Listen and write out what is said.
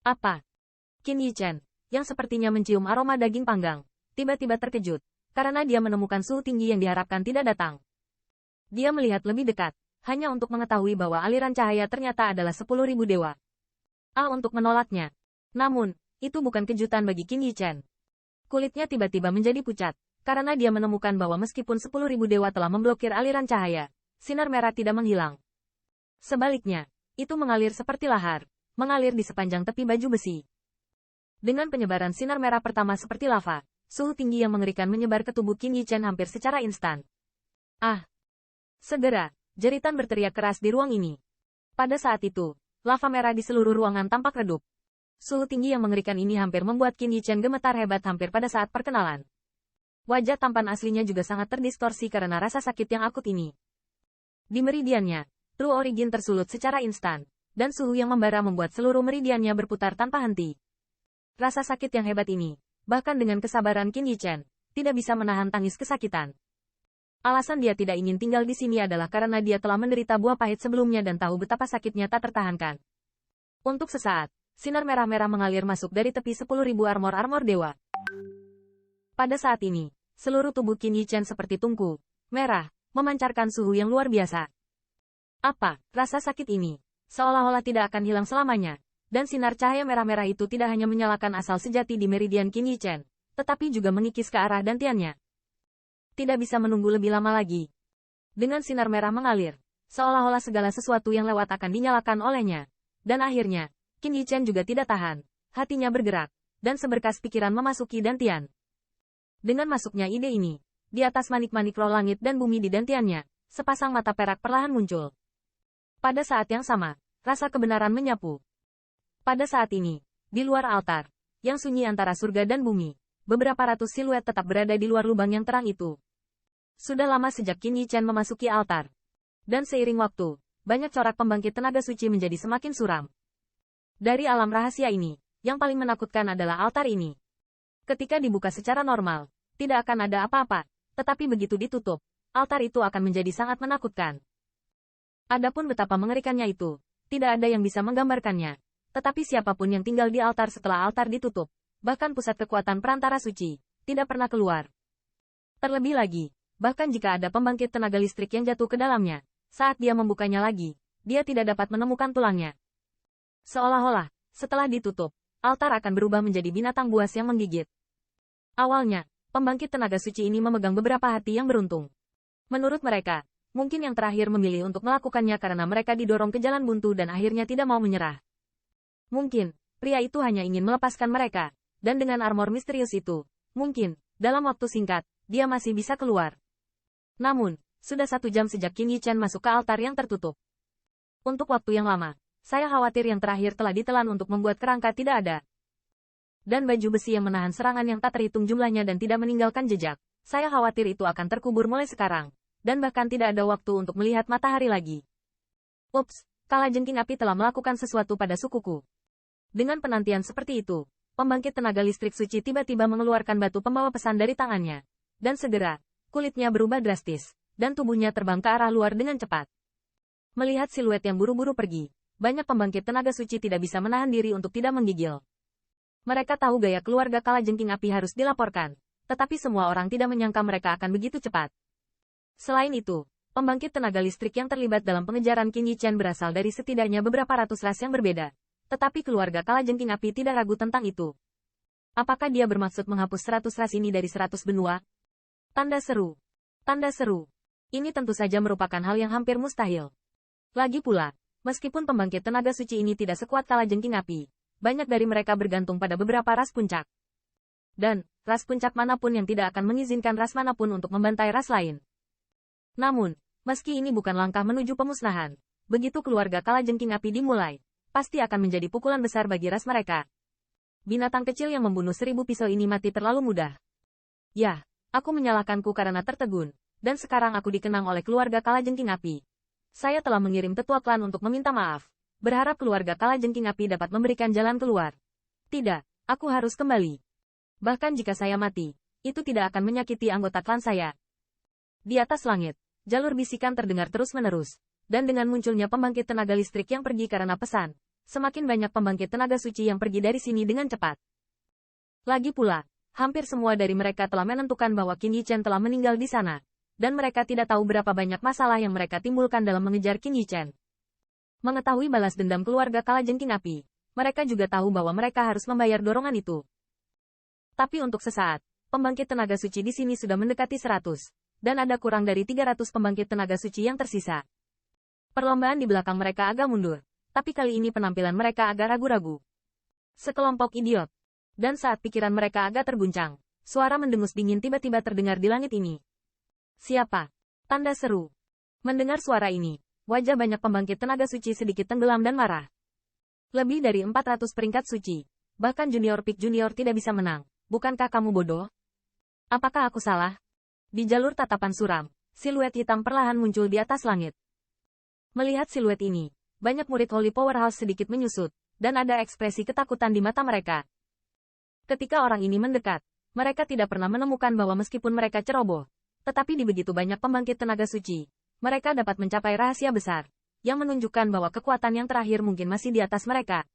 Apa? Qin Yichen, yang sepertinya mencium aroma daging panggang, tiba-tiba terkejut, karena dia menemukan suhu tinggi yang diharapkan tidak datang. Dia melihat lebih dekat, hanya untuk mengetahui bahwa aliran cahaya ternyata adalah 10.000 dewa. Untuk menolaknya. Namun, itu bukan kejutan bagi Qin Yichen. Kulitnya tiba-tiba menjadi pucat, karena dia menemukan bahwa meskipun 10.000 dewa telah memblokir aliran cahaya, sinar merah tidak menghilang. Sebaliknya, itu mengalir seperti lahar, mengalir di sepanjang tepi baju besi. Dengan penyebaran sinar merah pertama seperti lava, suhu tinggi yang mengerikan menyebar ke tubuh Qin Yichen hampir secara instan. Segera, jeritan berteriak keras di ruang ini. Pada saat itu, lava merah di seluruh ruangan tampak redup. Suhu tinggi yang mengerikan ini hampir membuat Qin Yichen gemetar hebat hampir pada saat perkenalan. Wajah tampan aslinya juga sangat terdistorsi karena rasa sakit yang akut ini. Di meridiannya, True Origin tersulut secara instan, dan suhu yang membara membuat seluruh meridiannya berputar tanpa henti. Rasa sakit yang hebat ini, bahkan dengan kesabaran Qin Yichen, tidak bisa menahan tangis kesakitan. Alasan dia tidak ingin tinggal di sini adalah karena dia telah menderita buah pahit sebelumnya dan tahu betapa sakitnya tak tertahankan. Untuk sesaat, sinar merah-merah mengalir masuk dari tepi 10.000 armor-armor dewa. Pada saat ini, seluruh tubuh Qin Yichen seperti tungku, merah, memancarkan suhu yang luar biasa. Rasa sakit ini, seolah-olah tidak akan hilang selamanya, dan sinar cahaya merah-merah itu tidak hanya menyalakan asal sejati di meridian Qin Yichen, tetapi juga mengikis ke arah dantiannya. Tidak bisa menunggu lebih lama lagi. Dengan sinar merah mengalir, seolah-olah segala sesuatu yang lewat akan dinyalakan olehnya. Dan akhirnya, Qin Yichen juga tidak tahan, hatinya bergerak, dan seberkas pikiran memasuki dantian. Dengan masuknya ide ini, di atas manik-manik roh langit dan bumi di dantiannya, sepasang mata perak perlahan muncul. Pada saat yang sama, rasa kebenaran menyapu. Pada saat ini, di luar altar, yang sunyi antara surga dan bumi, beberapa ratus siluet tetap berada di luar lubang yang terang itu. Sudah lama sejak Qin Yichen memasuki altar. Dan seiring waktu, banyak corak pembangkit tenaga suci menjadi semakin suram. Dari alam rahasia ini, yang paling menakutkan adalah altar ini. Ketika dibuka secara normal, tidak akan ada apa-apa, tetapi begitu ditutup, altar itu akan menjadi sangat menakutkan. Adapun betapa mengerikannya itu, tidak ada yang bisa menggambarkannya. Tetapi siapapun yang tinggal di altar setelah altar ditutup, bahkan pusat kekuatan perantara suci, tidak pernah keluar. Terlebih lagi, bahkan jika ada pembangkit tenaga listrik yang jatuh ke dalamnya, saat dia membukanya lagi, dia tidak dapat menemukan tulangnya. Seolah-olah, setelah ditutup, altar akan berubah menjadi binatang buas yang menggigit. Awalnya, pembangkit tenaga suci ini memegang beberapa hati yang beruntung. Menurut mereka, mungkin yang terakhir memilih untuk melakukannya karena mereka didorong ke jalan buntu dan akhirnya tidak mau menyerah. Mungkin, pria itu hanya ingin melepaskan mereka, dan dengan armor misterius itu, mungkin, dalam waktu singkat, dia masih bisa keluar. Namun, sudah 1 jam sejak Qin Yichen masuk ke altar yang tertutup. Untuk waktu yang lama, saya khawatir yang terakhir telah ditelan untuk membuat kerangka tidak ada. Dan baju besi yang menahan serangan yang tak terhitung jumlahnya dan tidak meninggalkan jejak, saya khawatir itu akan terkubur mulai sekarang, dan bahkan tidak ada waktu untuk melihat matahari lagi. Ups, kalajengking api telah melakukan sesuatu pada sukuku. Dengan penantian seperti itu, pembangkit tenaga listrik suci tiba-tiba mengeluarkan batu pembawa pesan dari tangannya. Dan segera, kulitnya berubah drastis, dan tubuhnya terbang ke arah luar dengan cepat. Melihat siluet yang buru-buru pergi, banyak pembangkit tenaga suci tidak bisa menahan diri untuk tidak menggigil. Mereka tahu gaya keluarga kalajengking api harus dilaporkan, tetapi semua orang tidak menyangka mereka akan begitu cepat. Selain itu, pembangkit tenaga listrik yang terlibat dalam pengejaran Qin Yichen berasal dari setidaknya beberapa ratus ras yang berbeda. Tetapi keluarga kalajengking api tidak ragu tentang itu. Apakah dia bermaksud menghapus 100 ras ini dari 100 benua? Tanda seru. Tanda seru. Ini tentu saja merupakan hal yang hampir mustahil. Lagi pula, meskipun pembangkit tenaga suci ini tidak sekuat kalajengking api, banyak dari mereka bergantung pada beberapa ras puncak. Dan, ras puncak manapun yang tidak akan mengizinkan ras manapun untuk membantai ras lain. Namun, meski ini bukan langkah menuju pemusnahan, begitu keluarga kalajengking api dimulai, pasti akan menjadi pukulan besar bagi ras mereka. Binatang kecil yang membunuh 1000 pisau ini mati terlalu mudah. Ya, aku menyalahkanku karena tertegun, dan sekarang aku dikenang oleh keluarga kalajengking api. Saya telah mengirim tetua klan untuk meminta maaf, berharap keluarga kalajengking api dapat memberikan jalan keluar. Tidak, aku harus kembali. Bahkan jika saya mati, itu tidak akan menyakiti anggota klan saya. Di atas langit, jalur bisikan terdengar terus-menerus, dan dengan munculnya pembangkit tenaga listrik yang pergi karena pesan, semakin banyak pembangkit tenaga suci yang pergi dari sini dengan cepat. Lagi pula, hampir semua dari mereka telah menentukan bahwa Qin Yichen telah meninggal di sana, dan mereka tidak tahu berapa banyak masalah yang mereka timbulkan dalam mengejar Qin Yichen. Mengetahui balas dendam keluarga Kalajengking Api, mereka juga tahu bahwa mereka harus membayar dorongan itu. Tapi untuk sesaat, pembangkit tenaga suci di sini sudah mendekati 100, dan ada kurang dari 300 pembangkit tenaga suci yang tersisa. Perlombaan di belakang mereka agak mundur, tapi kali ini penampilan mereka agak ragu-ragu. Sekelompok idiot. Dan saat pikiran mereka agak terguncang, suara mendengus dingin tiba-tiba terdengar di langit ini. Siapa? Tanda seru. Mendengar suara ini, wajah banyak pembangkit tenaga suci sedikit tenggelam dan marah. Lebih dari 400 peringkat suci. Bahkan junior pick junior tidak bisa menang. Bukankah kamu bodoh? Apakah aku salah? Di jalur tatapan suram, siluet hitam perlahan muncul di atas langit. Melihat siluet ini, banyak murid Holy Powerhouse sedikit menyusut, dan ada ekspresi ketakutan di mata mereka. Ketika orang ini mendekat, mereka tidak pernah menemukan bahwa meskipun mereka ceroboh, tetapi di begitu banyak pembangkit tenaga suci, mereka dapat mencapai rahasia besar, yang menunjukkan bahwa kekuatan yang terakhir mungkin masih di atas mereka.